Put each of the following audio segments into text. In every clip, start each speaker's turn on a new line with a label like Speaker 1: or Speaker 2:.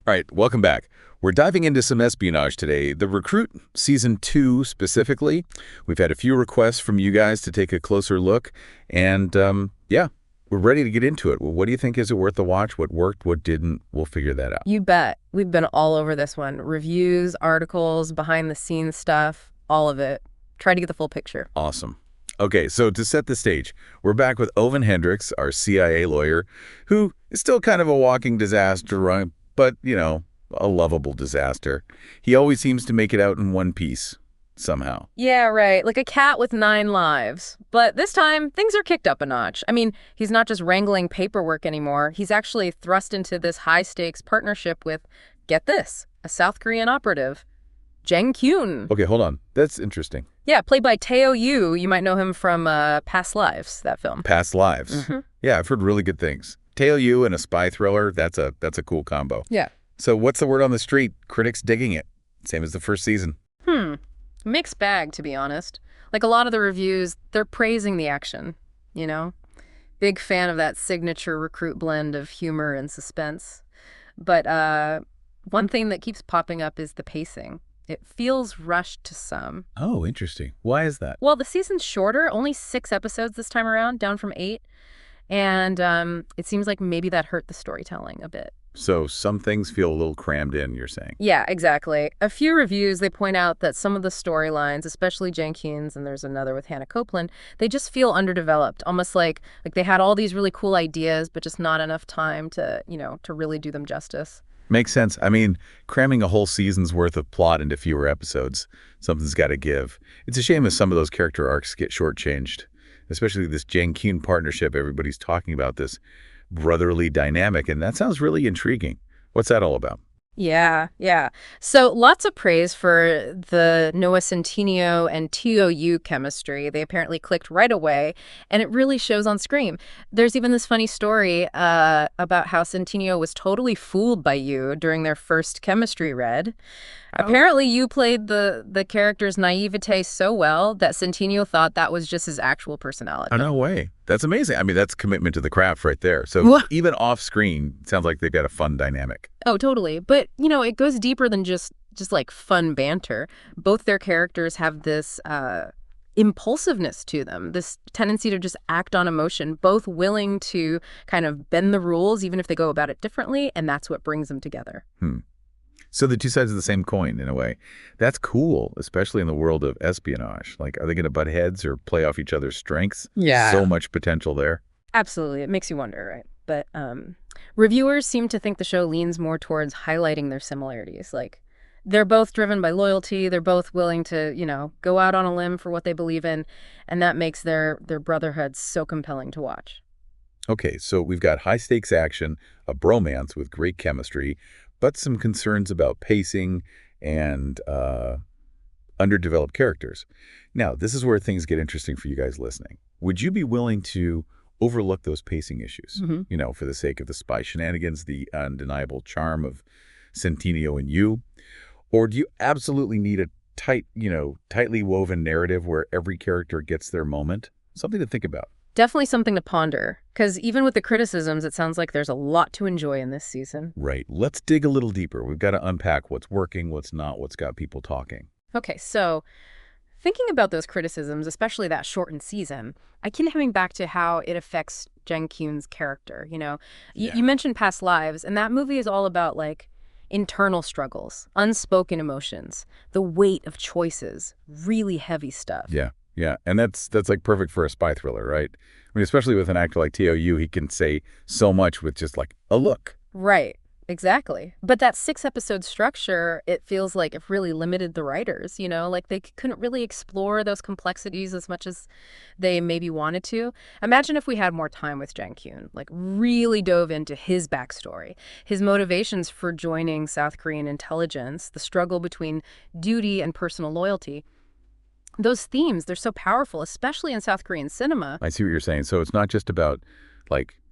Speaker 1: All right, welcome back. We're diving into some espionage today. The Recruit Season 2 specifically. We've had a few requests from you guys to take a closer look. And, yeah, we're ready to get into it. Well, what do you think? Is it worth the watch? What worked? What didn't? We'll figure that out.
Speaker 2: You bet. We've been all over this one. Reviews, articles, behind-the-scenes stuff, all of it. Try to get the full picture.
Speaker 1: Awesome. Okay, so to set the stage, we're back with Owen Hendricks, our CIA lawyer, who is still kind of a walking disaster, right? But, you know, a lovable disaster. He always seems to make it out in one piece, somehow.
Speaker 2: Yeah, right. Like a cat with 9 lives. But this time, things are kicked up a notch. I mean, he's not just wrangling paperwork anymore. He's actually thrust into this high-stakes partnership with, get this, a South Korean operative, Jang Kyun.
Speaker 1: Okay, hold on. That's interesting.
Speaker 2: Yeah, played by Tae-oh Yoo. You might know him from Past Lives, that film.
Speaker 1: Past Lives. Yeah, I've heard really good things. Tae-oh Yoo and a spy thriller, that's a cool combo.
Speaker 2: Yeah.
Speaker 1: So what's the word on the street? Critics digging it. Same as the first season.
Speaker 2: Mixed bag, to be honest. Like a lot of the reviews, they're praising the action, you know? Big fan of that signature Recruit blend of humor and suspense. But one thing that keeps popping up is the pacing. It feels rushed to some.
Speaker 1: Oh, interesting. Why is that?
Speaker 2: Well, the season's shorter, only 6 episodes this time around, down from 8. And it seems like maybe that hurt the storytelling a bit.
Speaker 1: So some things feel a little crammed in, you're saying?
Speaker 2: Yeah, exactly. A few reviews, they point out that some of the storylines, especially Jang Kyun's, and there's another with Hannah Copeland, they just feel underdeveloped, almost like they had all these really cool ideas, but just not enough time to, to really do them justice.
Speaker 1: Makes sense. I mean, cramming a whole season's worth of plot into fewer episodes, something's got to give. It's a shame if some of those character arcs get shortchanged, especially this Jang Kyun partnership. Everybody's talking about this brotherly dynamic, and that sounds really intriguing. What's that all about?
Speaker 2: Yeah. So lots of praise for the Noah Centineo and Tae-oh Yoo chemistry. They apparently clicked right away, and it really shows on screen. There's even this funny story about how Centineo was totally fooled by Yoo during their first chemistry read. Apparently, Yoo played the character's naivete so well that Centineo thought that was just his actual personality.
Speaker 1: Oh, no way. That's amazing. I mean, that's commitment to the craft right there. So even off screen, it sounds like they've got a fun dynamic.
Speaker 2: Oh, totally. But, it goes deeper than just like fun banter. Both their characters have this impulsiveness to them, this tendency to just act on emotion, both willing to kind of bend the rules, even if they go about it differently. And that's what brings them together.
Speaker 1: So the two sides of the same coin, in a way. That's cool, especially in the world of espionage. Like, are they going to butt heads or play off each other's strengths?
Speaker 2: Yeah.
Speaker 1: So much potential there.
Speaker 2: Absolutely. It makes you wonder, right? But reviewers seem to think the show leans more towards highlighting their similarities. Like, they're both driven by loyalty. They're both willing to, go out on a limb for what they believe in. And that makes their brotherhood so compelling to watch.
Speaker 1: Okay, so we've got high-stakes action, a bromance with great chemistry, but some concerns about pacing and underdeveloped characters. Now, this is where things get interesting for you guys listening. Would you be willing to overlook those pacing issues, for the sake of the spy shenanigans, the undeniable charm of Centineo and Yoo? Or do you absolutely need a tightly woven narrative where every character gets their moment? Something to think about.
Speaker 2: Definitely something to ponder, because even with the criticisms, it sounds like there's a lot to enjoy in this season.
Speaker 1: Right. Let's dig a little deeper. We've got to unpack what's working, what's not, what's got people talking.
Speaker 2: Okay, so thinking about those criticisms, especially that shortened season, I keep coming back to how it affects Jang Kyun's character. You mentioned Past Lives, and that movie is all about, internal struggles, unspoken emotions, the weight of choices, really heavy stuff.
Speaker 1: Yeah, and that's like perfect for a spy thriller, right? I mean, especially with an actor like Tae-oh Yoo, he can say so much with just like a look.
Speaker 2: Right, exactly. But that 6-episode structure, it feels like it really limited the writers, like they couldn't really explore those complexities as much as they maybe wanted to. Imagine if we had more time with Jang Kyun, really dove into his backstory, his motivations for joining South Korean intelligence, the struggle between duty and personal loyalty. Those themes, they're so powerful, especially in South Korean cinema.
Speaker 1: I see what you're saying. So it's not just about,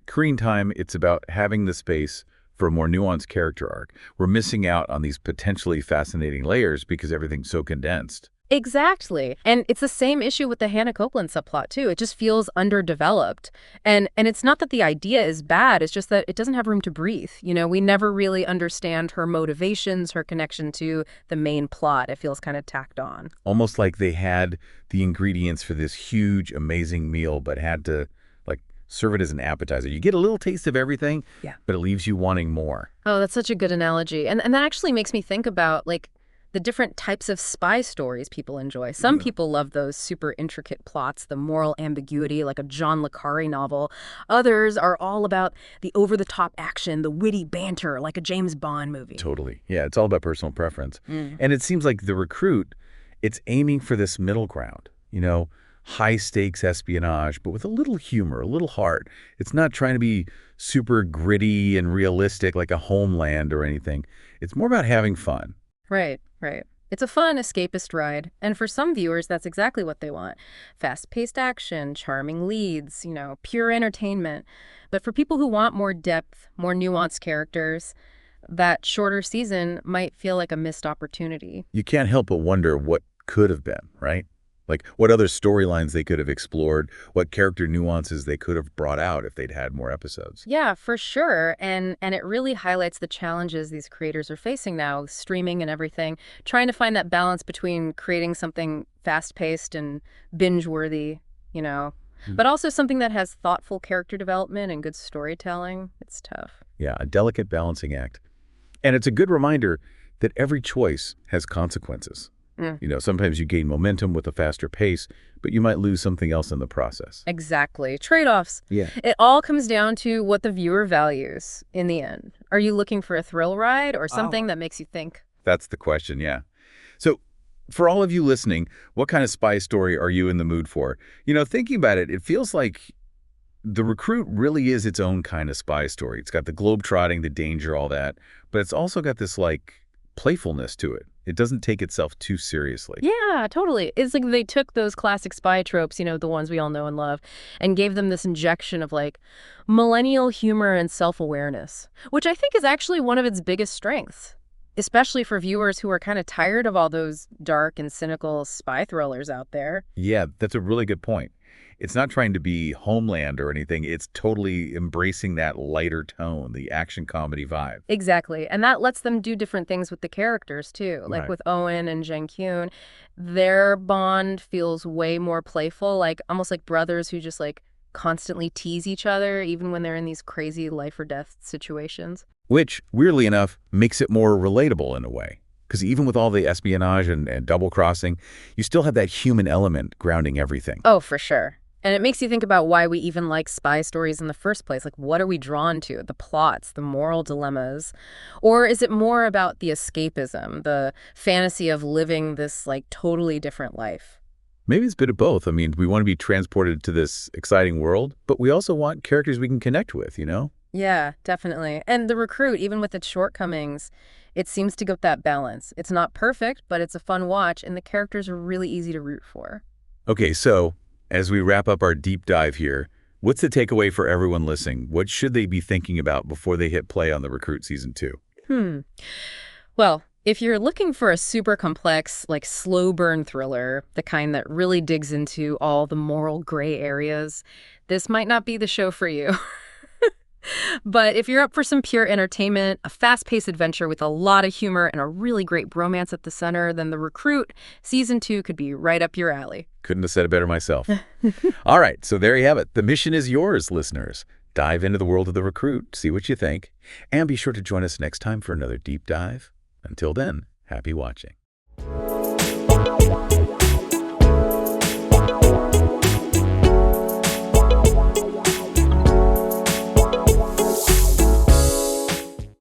Speaker 1: Korean time. It's about having the space for a more nuanced character arc. We're missing out on these potentially fascinating layers because everything's so condensed.
Speaker 2: Exactly. And it's the same issue with the Hannah Copeland subplot, too. It just feels underdeveloped. And it's not that the idea is bad, it's just that it doesn't have room to breathe. We never really understand her motivations, her connection to the main plot. It feels kind of tacked on.
Speaker 1: Almost like they had the ingredients for this huge, amazing meal, but had to, like, serve it as an appetizer. You get a little taste of everything,
Speaker 2: Yeah.
Speaker 1: but it leaves you wanting more.
Speaker 2: Oh, that's such a good analogy. And that actually makes me think about, like, the different types of spy stories people enjoy. Some people love those super intricate plots, the moral ambiguity, like a John le Carre novel. Others are all about the over-the-top action, the witty banter, like a James Bond movie.
Speaker 1: Totally. Yeah, it's all about personal preference. And it seems like The Recruit, it's aiming for this middle ground, high-stakes espionage, but with a little humor, a little heart. It's not trying to be super gritty and realistic like a Homeland or anything. It's more about having fun.
Speaker 2: Right. It's a fun, escapist ride. And for some viewers, that's exactly what they want. Fast-paced action, charming leads, pure entertainment. But for people who want more depth, more nuanced characters, that shorter season might feel like a missed opportunity.
Speaker 1: You can't help but wonder what could have been, right? Like what other storylines they could have explored, what character nuances they could have brought out if they'd had more episodes.
Speaker 2: Yeah, for sure. And it really highlights the challenges these creators are facing now, streaming and everything, trying to find that balance between creating something fast-paced and binge-worthy, but also something that has thoughtful character development and good storytelling. It's tough.
Speaker 1: Yeah, a delicate balancing act. And it's a good reminder that every choice has consequences. Sometimes you gain momentum with a faster pace, but you might lose something else in the process.
Speaker 2: Exactly. Trade-offs.
Speaker 1: Yeah.
Speaker 2: It all comes down to what the viewer values in the end. Are you looking for a thrill ride or something that makes you think?
Speaker 1: That's the question, yeah. So for all of you listening, what kind of spy story are you in the mood for? Thinking about it, it feels like The Recruit really is its own kind of spy story. It's got the globe-trotting, the danger, all that, but it's also got this, playfulness to it. It doesn't take itself too seriously.
Speaker 2: Yeah, totally. It's like they took those classic spy tropes, the ones we all know and love, and gave them this injection of millennial humor and self-awareness, which I think is actually one of its biggest strengths, especially for viewers who are kind of tired of all those dark and cynical spy thrillers out there.
Speaker 1: Yeah, that's a really good point. It's not trying to be Homeland or anything. It's totally embracing that lighter tone, the action comedy vibe.
Speaker 2: Exactly. And that lets them do different things with the characters, too. Like
Speaker 1: Right.
Speaker 2: with Owen and Jen Kyun, their bond feels way more playful, almost like brothers who just constantly tease each other, even when they're in these crazy life or death situations.
Speaker 1: Which, weirdly enough, makes it more relatable in a way. Because even with all the espionage and double-crossing, you still have that human element grounding everything.
Speaker 2: Oh, for sure. And it makes you think about why we even like spy stories in the first place. What are we drawn to? The plots, the moral dilemmas? Or is it more about the escapism, the fantasy of living this, totally different life?
Speaker 1: Maybe it's a bit of both. I mean, we want to be transported to this exciting world, but we also want characters we can connect with,
Speaker 2: Yeah, definitely. And The Recruit, even with its shortcomings, it seems to get that balance. It's not perfect, but it's a fun watch, and the characters are really easy to root for.
Speaker 1: Okay, so as we wrap up our deep dive here, what's the takeaway for everyone listening? What should they be thinking about before they hit play on The Recruit Season 2?
Speaker 2: Well, if you're looking for a super complex, slow burn thriller, the kind that really digs into all the moral gray areas, this might not be the show for you. But if you're up for some pure entertainment, a fast-paced adventure with a lot of humor and a really great bromance at the center, then The Recruit Season 2 could be right up your alley.
Speaker 1: Couldn't have said it better myself. All right, so there you have it. The mission is yours, listeners. Dive into the world of The Recruit, see what you think, and be sure to join us next time for another deep dive. Until then, happy watching.